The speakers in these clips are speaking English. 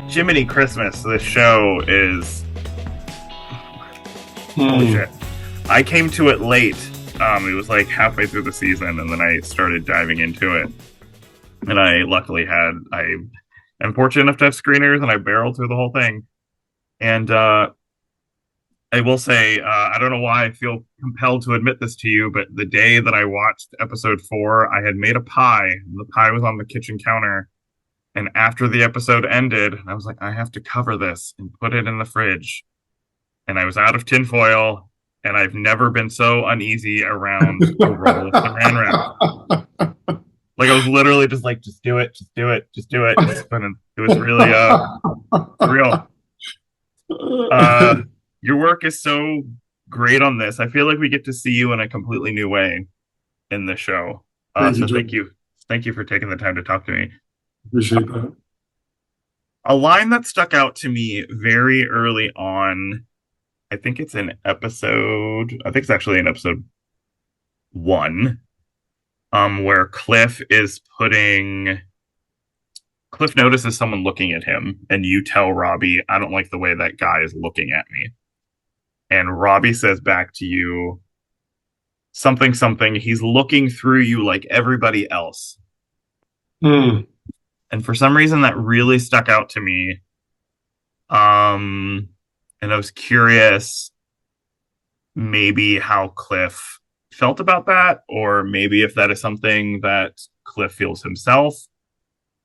Jiminy Christmas, this show is holy Hmm. shit. I came to it late. It was like halfway through the season, and then I started diving into it. And I am fortunate enough to have screeners, and I barreled through the whole thing. And I will say, I don't know why I feel compelled to admit this to you, but the day that I watched episode 4, I had made a pie. The pie was on the kitchen counter. And after the episode ended, I was like, I have to cover this and put it in the fridge. And I was out of tinfoil, and I've never been so uneasy around a roll of saran wrap. Like I was literally just like, just do it, just do it, just do it. It was really real. Uh, your work is so great on this. I feel like we get to see you in a completely new way in the show. Thank you, So Joe. thank you for taking the time to talk to me. Appreciate that. A line that stuck out to me very early on, I think it's actually in episode 1, where Cliff notices someone looking at him, and you tell Robbie, I don't like the way that guy is looking at me. And Robbie says back to you, something, something, he's looking through you like everybody else. Hmm. And for some reason, that really stuck out to me. And I was curious maybe how Cliff felt about that, or maybe if that is something that Cliff feels himself.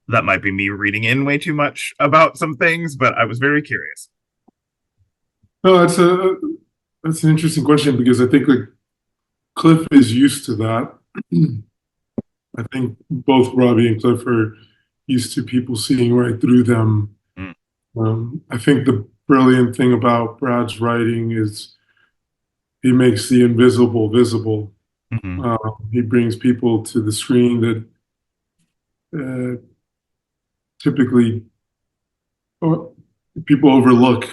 That might be me reading in way too much about some things, but I was very curious. No, that's an interesting question because I think like Cliff is used to that. I think both Robbie and Cliff are used to people seeing right through them. Mm. I think the brilliant thing about Brad's writing is he makes the invisible visible. Mm-hmm. He brings people to the screen that typically uh, people overlook.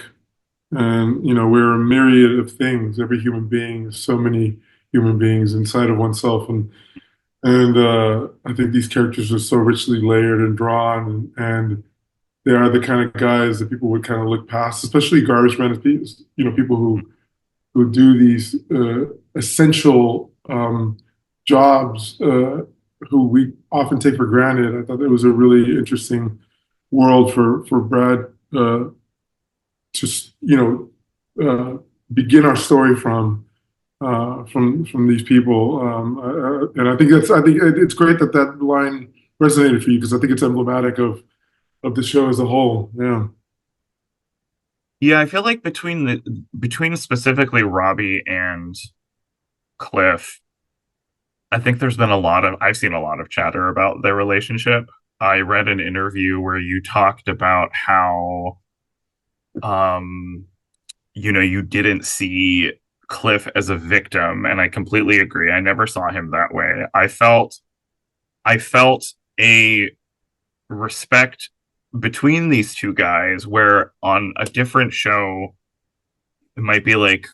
And, we're a myriad of things. Every human being is so many human beings inside of oneself. And I think these characters are so richly layered and drawn. And they are the kind of guys that people would kind of look past, especially garbage men, people who do these essential jobs who we often take for granted. I thought it was a really interesting world for Brad to begin our story from these people. And I think it's great that that line resonated for you because I think it's emblematic of the show as a whole. Yeah. Yeah, I feel like between specifically Robbie and Cliff, I think I've seen a lot of chatter about their relationship. I read an interview where you talked about how um you didn't see Cliff as a victim, and I completely agree. I never saw him that way. I felt a respect between these two guys where on a different show it might be like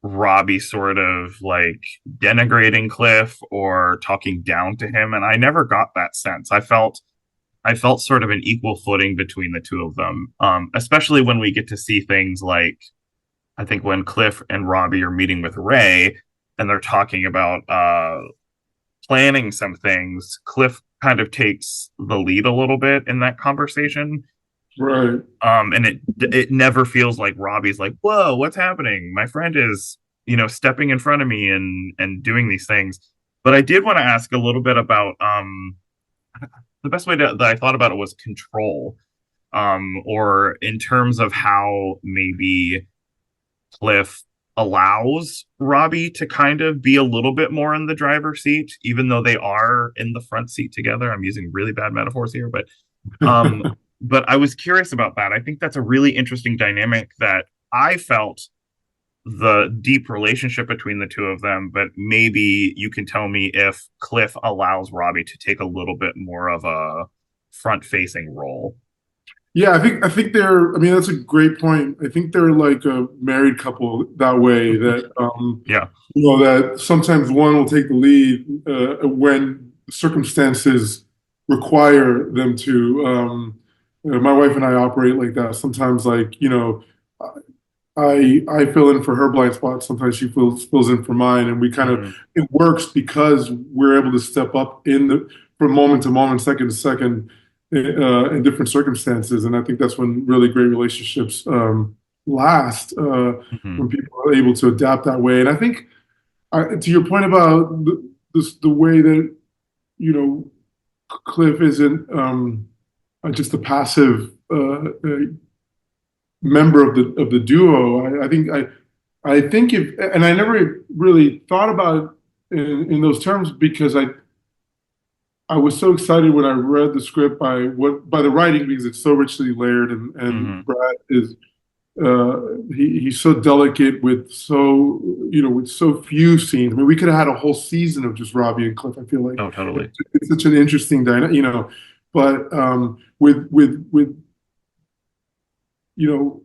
Robbie sort of like denigrating Cliff or talking down to him, and I never got that sense. I felt sort of an equal footing between the two of them, especially when we get to see things like I think when Cliff and Robbie are meeting with Ray and they're talking about planning some things. Cliff kind of takes the lead a little bit in that conversation. Right. And it never feels like Robbie's like, whoa, what's happening? My friend is, stepping in front of me and doing these things. But I did want to ask a little bit about the best way that I thought about it was control, or in terms of how maybe Cliff allows Robbie to kind of be a little bit more in the driver's seat, even though they are in the front seat together. I'm using really bad metaphors here, um, but I was curious about that. I think that's a really interesting dynamic that I felt the deep relationship between the two of them, but maybe you can tell me if Cliff allows Robbie to take a little bit more of a front facing role. Yeah, I think they're. I mean, that's a great point. I think they're like a married couple that way. That Yeah. that sometimes one will take the lead when circumstances require them to. My wife and I operate like that. Sometimes, like, I fill in for her blind spots. Sometimes she fills in for mine, and we kind of Hmm. it works because we're able to step up in the from moment to moment, second to second, in different circumstances. And I think that's when really great relationships last, Hmm. when people are able to adapt that way. And I think, to your point about the way that Cliff isn't just a passive member of the duo. I think if, and I never really thought about it in those terms because I was so excited when I read the script by the writing because it's so richly layered, and Hmm. Brad is he's so delicate with with so few scenes. I mean, we could have had a whole season of just Robbie and Cliff. I feel like Oh, totally. it's such an interesting dynamic, but with you know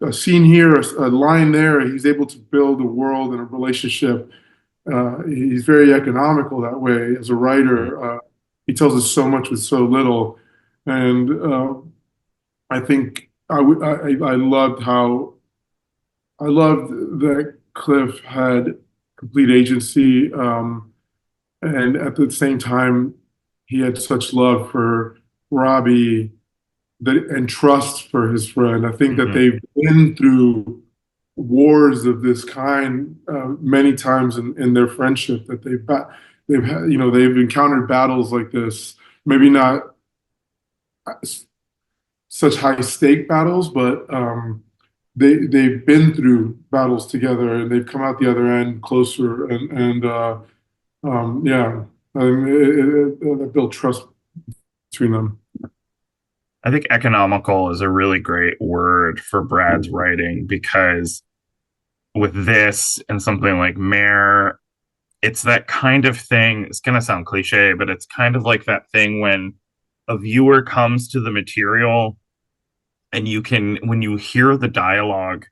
a scene here, a line there. He's able to build a world and a relationship. He's very economical that way as a Hmm. writer. He tells us so much with so little, and I think I loved how I loved that Cliff had complete agency, and at the same time, he had such love for Robbie and trust for his friend. I think that Hmm. they've been through wars of this kind many times in their friendship. That they've had, they've encountered battles like this. Maybe not such high stake battles, but they've been through battles together and they've come out the other end closer. Yeah, I mean, it built trust between them. I think economical is a really great word for Brad's writing because with this and something like Mare, it's that kind of thing. It's going to sound cliche, but it's kind of like that thing when a viewer comes to the material and when you hear the dialogue,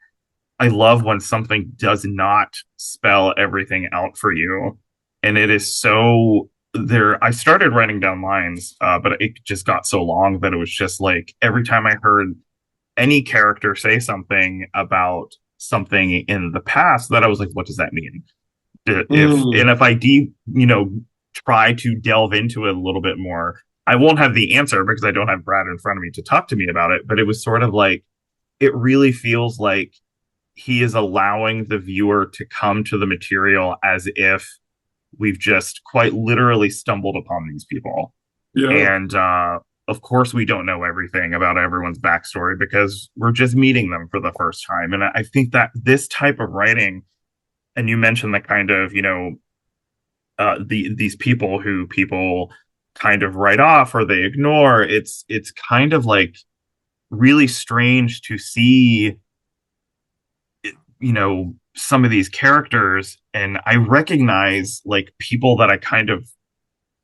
I love when something does not spell everything out for you. And it is so there. I started writing down lines, but it just got so long that it was just like every time I heard any character say something about something in the past, that I was like, what does that mean? Mm, If I try to delve into it a little bit more, I won't have the answer because I don't have Brad in front of me to talk to me about it. But it was sort of like it really feels like he is allowing the viewer to come to the material as if we've just quite literally stumbled upon these people. yeah, And of course, we don't know everything about everyone's backstory because we're just meeting them for the first time. And I think that this type of writing, and you mentioned the kind of, these people who people kind of write off or they ignore. It's kind of like really strange to see some of these characters, and I recognize like people that I kind of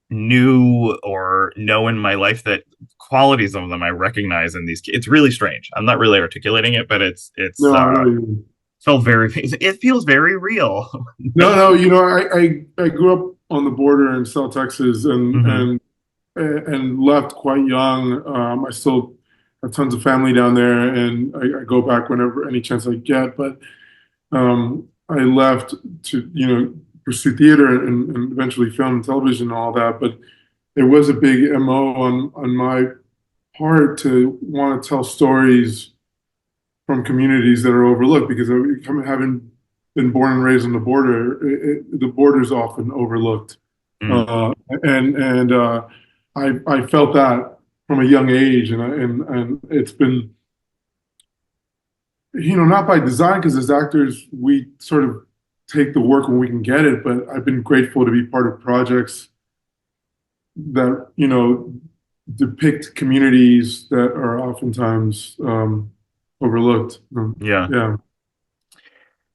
knew or know in my life, that qualities of them I recognize in these. It's really strange. I'm not really articulating it, but it's no, I know you. felt very it feels very real. No, no, I grew up on the border in South Texas Hmm. and left quite young. I still have tons of family down there, and I go back whenever any chance I get. But I left to pursue theater and eventually film and television and all that. But it was a big MO on my part to want to tell stories from communities that are overlooked because having been born and raised on the border, the border is often overlooked, Mm. uh, and I felt that from a young age, and it's been not by design because as actors we sort of take the work when we can get it, but I've been grateful to be part of projects that depict communities that are oftentimes overlooked. Yeah. Yeah.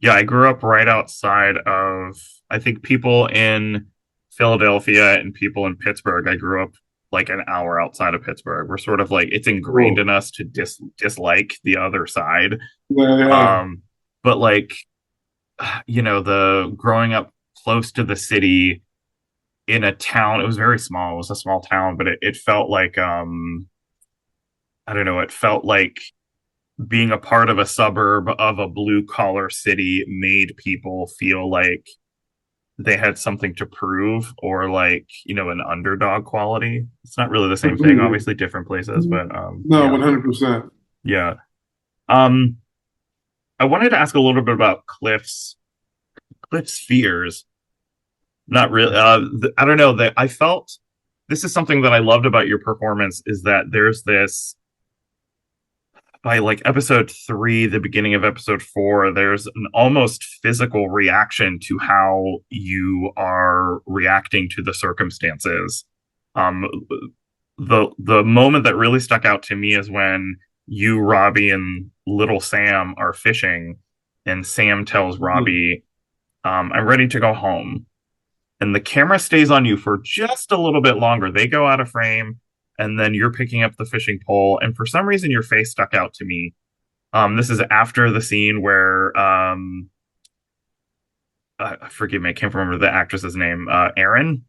Yeah, I grew up right outside of, I think, people in Philadelphia and people in Pittsburgh. I grew up like an hour outside of Pittsburgh. We're sort of like it's ingrained Cool. in us to dislike the other side. Yeah, yeah. Um, but like the growing up close to the city, in a town. It was very small. It was a small town, but it felt like I don't know. It felt like being a part of a suburb of a blue collar city made people feel like they had something to prove or like, an underdog quality. It's not really the same thing, Completely. obviously different places, but No, yeah. 100%. Yeah. Um I wanted to ask a little bit about Cliff's fears. Not really I don't know that I felt this is something that I loved about your performance is that there's this by like episode 3, the beginning of episode 4, there's an almost physical reaction to how you are reacting to the circumstances. Um, the moment that really stuck out to me is when you, Robbie, and little Sam are fishing, and Sam tells Mhm. Robbie, "I'm ready to go home." And the camera stays on you for just a little bit longer. They go out of frame, and then you're picking up the fishing pole. And for some reason, your face stuck out to me. This is after the scene where, forgive me, I can't remember the actress's name. Erin,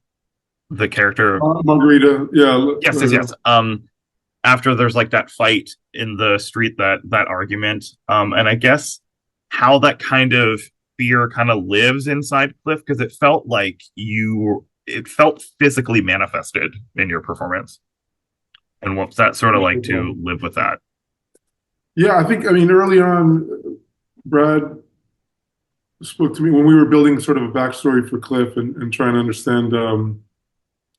the character. Margarita, yeah. Yes, yes, yes. After there's like that fight in the street, that argument, and I guess how that kind of fear kind of lives inside Cliff because it felt physically manifested in your performance. And what's that sort of like to live with that? Yeah, I mean, early on, Brad spoke to me when we were building sort of a backstory for Cliff and trying to understand,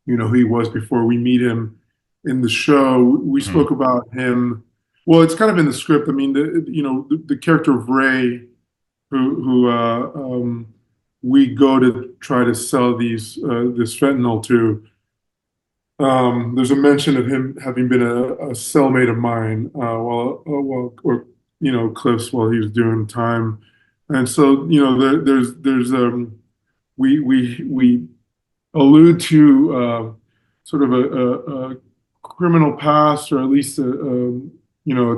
who he was before we meet him in the show. We Mm-hmm. spoke about him. Well, it's kind of in the script. I mean, the character of Ray, who we go to try to sell this fentanyl to. There's a mention of him having been a cellmate of mine or Cliff's while he was doing time, and so there's we allude to sort of a criminal past or at least a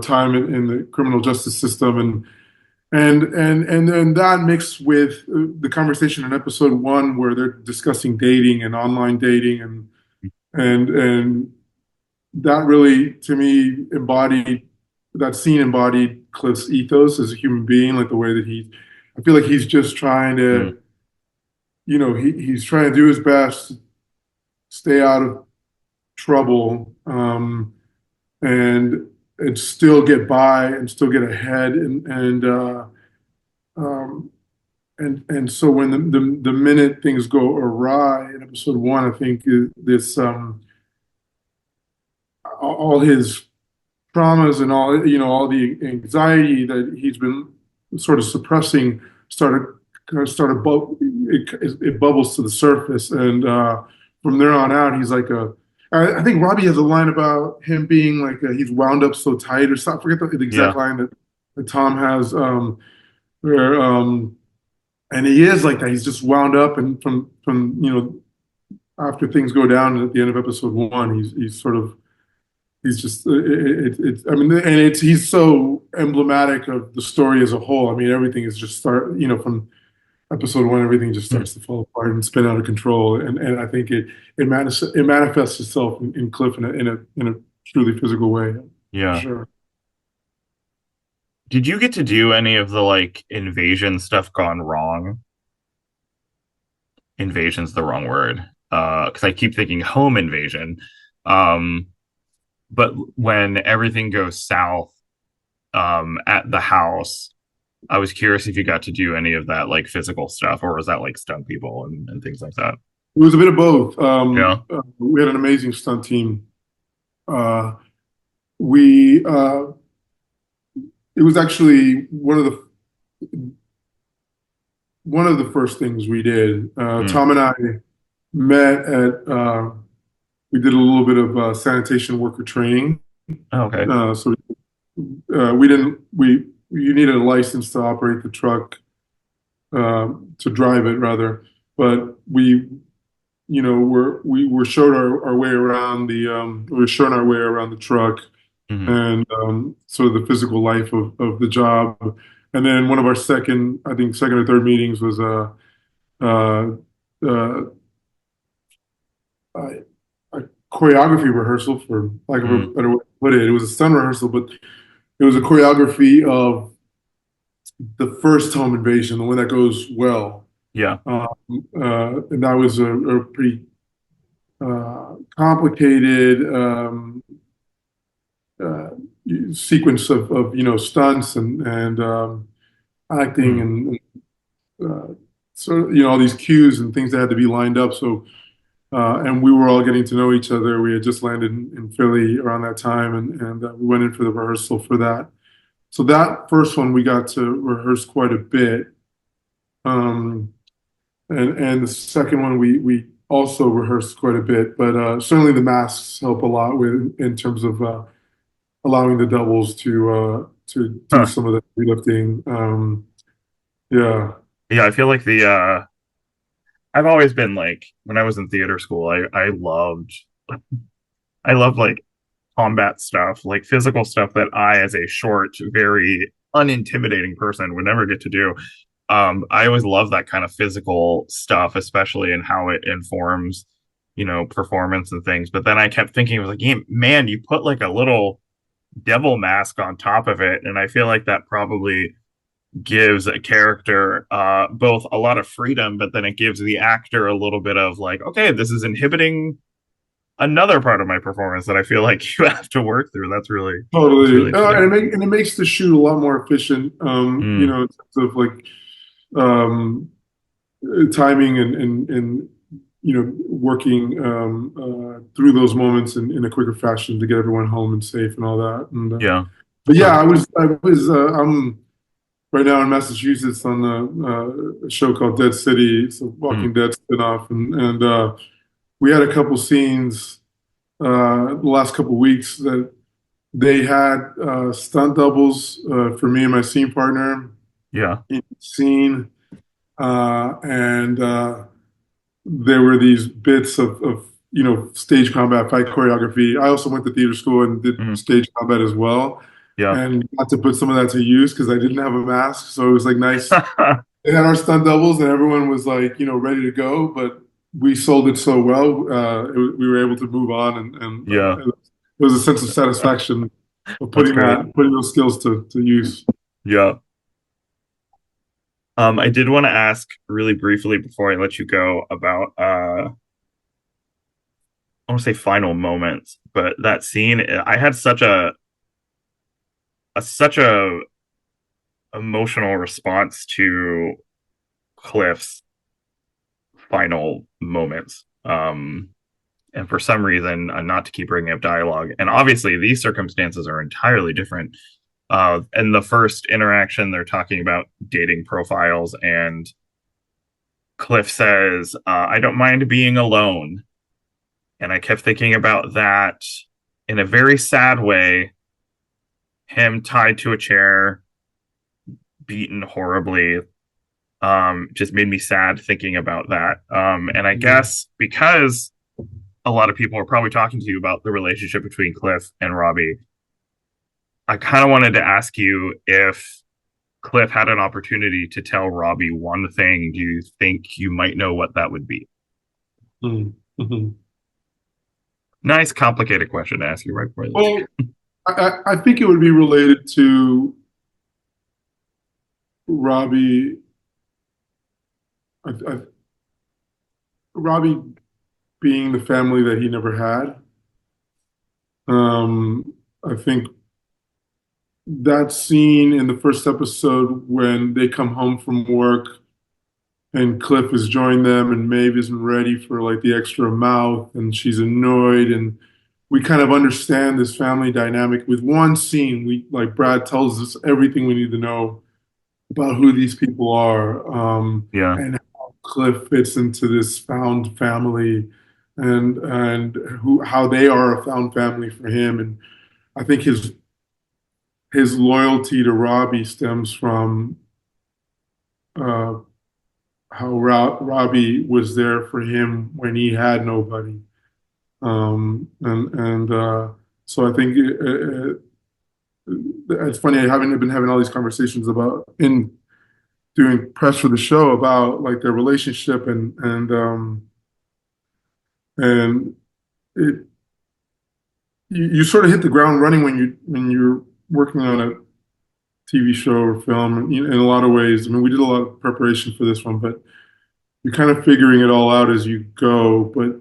time in the criminal justice system and that mixed with the conversation in episode 1 where they're discussing dating and online dating and that really, to me, that scene embodied Cliff's ethos as a human being, like the way that I feel like he's just trying Mm-hmm. to, he's trying to do his best, stay out of trouble, and still get by and still get ahead. Um, and so when the minute things go awry in episode 1, I think this, all his traumas and all the anxiety that he's been sort of suppressing started started it bubbles to the surface, and from there on out, he's like a. I think Robbie has a line about him being like he's wound up so tight or something. I forget the exact Yeah. line that Tom has, where and he is like that. He's just wound up, and from after things go down at the end of episode 1, he's sort of he's just I mean, and he's so emblematic of the story as a whole. I mean, everything is just from episode 1, everything just Mm. starts to fall apart and spin out of control. And I think it manifests itself in Cliff in a truly physical way, for Yeah. sure. Did you get to do any of the like invasion stuff gone wrong? Invasion's the wrong word. Because I keep thinking home invasion. Um, but when everything goes south, at the house, I was curious if you got to do any of that like physical stuff, or was that like stunt people and things like that? It was a bit of both. Yeah. We had an amazing stunt team. Uh, we It was actually one of the first things we did. Mm. Tom and I met we did a little bit of sanitation worker training. Oh, okay. So we didn't, you needed a license to operate the truck, to drive it rather. But we were showed our way around we were shown our way around the truck Hmm. and sort of the physical life of the job. And then one of our second or third meetings was uh, uh, a, a choreography rehearsal, for lack of a Mm, better way to put it. It was a stunt rehearsal, but it was a choreography of the first home invasion, the one that goes well. yeah. Um, and that was a pretty complicated uh, sequence of stunts and acting Mm, and so all these cues and things that had to be lined up. So and we were all getting to know each other. We had just landed in Philly around that time, and we went in for the rehearsal for that. So that first one we got to rehearse quite a bit, and the second one we also rehearsed quite a bit. But certainly the masks help a lot with in terms of allowing the doubles to do huh. some of the lifting. Yeah, Yeah, I feel like the I've always been like when I was in theater school, I loved like combat stuff, like physical stuff that I, as a short, very unintimidating person, would never get to do. I always love that kind of physical stuff, especially in how it informs, performance and things. But then I kept thinking, I was like, yeah, man, you put like a little devil mask on top of it, and I feel like that probably gives a character both a lot of freedom, but then it gives the actor a little bit of like, okay, this is inhibiting another part of my performance that I feel like you have to work through. That's really totally. interesting. And it makes the shoot a lot more efficient. Mm, In terms of like um, timing and working through those moments in a quicker fashion to get everyone home and safe and all that. And yeah. but yeah, So, I'm right now in Massachusetts on a show called Dead City. It's a mm, Walking Dead spinoff, and we had a couple scenes the last couple weeks that they had stunt doubles for me and my scene partner yeah. in the scene, and there were these bits of stage combat fight choreography. I also went to theater school and did Mm, stage combat as well, yeah. and got to put some of that to use because I didn't have a mask, so it was like nice. They had our stunt doubles, and everyone was like ready to go, but we sold it so well, we were able to move on, and Yeah. it was a sense of satisfaction of That's great. putting those skills to use. Yeah. I did want to ask really briefly before I let you go about I want to say final moments, but that scene I had such a emotional response to Cliff's final moments. And for some reason, not to keep bringing up dialogue, and obviously these circumstances are entirely different. In the first interaction, they're talking about dating profiles, and Cliff says, "I don't mind being alone," and I kept thinking about that in a very sad way. Him tied to a chair, beaten horribly, just made me sad thinking about that. And I Mhm. guess because a lot of people are probably talking to you about the relationship between Cliff and Robbie, I kind of wanted to ask you if Cliff had an opportunity to tell Robbie one thing, do you think you might know what that would be? Mhm. Mhm. Nice, complicated question to ask you right before I let you Well, I think it would be related to Robbie. Robbie being the family that he never had. I think that scene in the first episode when they come home from work and Cliff has joined them and Maeve isn't ready for like the extra mouth and she's annoyed and we kind of understand this family dynamic with one scene. We like Brad tells us everything we need to know about who these people are, Yeah, and how Cliff fits into this found family, and who how they are a found family for him. And I think his loyalty to Robbie stems from uh, how Robbie was there for him when he had nobody, and so I think it's funny. I haven't been having all these conversations about in doing press for the show about like their relationship and and it you sort of hit the ground running when you're working on a TV show or film in a lot of ways. I mean, we did a lot of preparation for this one, but you're kind of figuring it all out as you go. But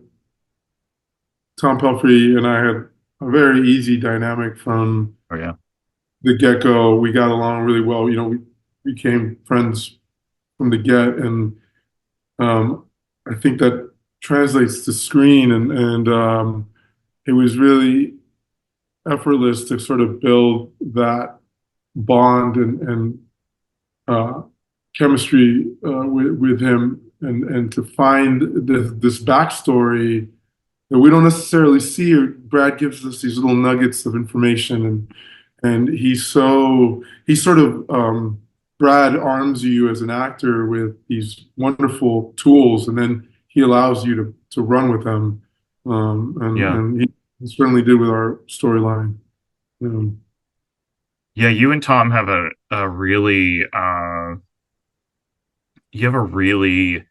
Tom Pelphrey and I had a very easy dynamic from Oh yeah. the get-go. We got along really well. We became friends from the get, and um, I think that translates to screen, and it was really effortless to sort of build that bond and uh, chemistry with him, and to find this backstory that we don't necessarily see. Brad gives us these little nuggets of information, and he sort of Brad arms you as an actor with these wonderful tools, and then he allows you to run with them, Yeah. and he certainly did with our storyline. Um, Yeah, you and Tom have a really you have a really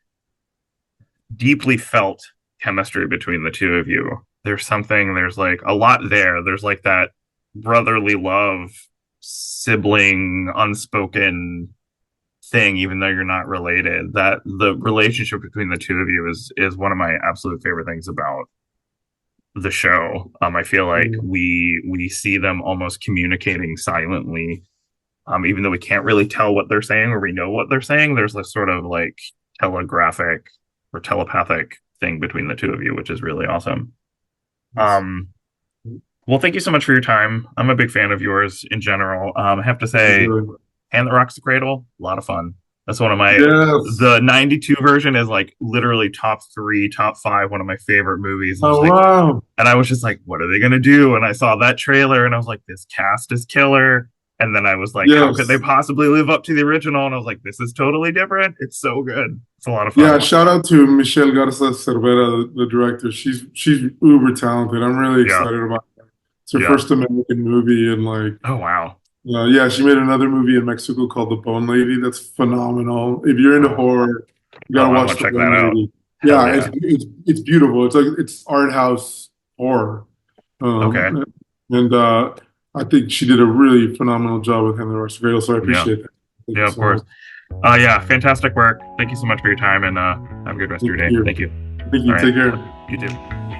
deeply felt chemistry between the two of you. There's like a lot there. There's like that brotherly love, sibling, unspoken thing, even though you're not related. That the relationship between the two of you is one of my absolute favorite things about the show. I feel like we see them almost communicating silently, even though we can't really tell what they're saying or we know what they're saying. There's this sort of like telegraphic or telepathic thing between the two of you, which is really awesome. Um, well, thank you so much for your time. I'm a big fan of yours in general. I have to say, Hand That Rocks the Cradle, a lot of fun. That's one of my yes. the '92 version is like literally top three, top five, one of my favorite movies. And, Oh like, wow. and I was just like, what are they gonna do? And I saw that trailer and I was like, this cast is killer. And then I was like, how could they Yes. possibly live up to the original? And I was like, this is totally different. It's so good. It's a lot of Yeah, fun. shout out to Michelle Garza Cervera, the director. She's uber talented. I'm really Yeah. excited about it. It's her Yeah. first American movie, and like, Oh wow. yeah, she made another movie in Mexico called The Bone Lady. That's phenomenal. If you're into Oh, horror, you oh, gotta I watch want to The check Bone that out. Lady. Hell Yeah, yeah. it's beautiful. It's like it's art house horror, Okay. and I think she did a really phenomenal job with him in the Rest of Cradle. So I Yeah. appreciate that. Thank Yeah, you of so much. course. Yeah, fantastic work. Thank you so much for your time and have a good rest of Thank your day. you. Thank you. Thank All you. right. Take care. You too.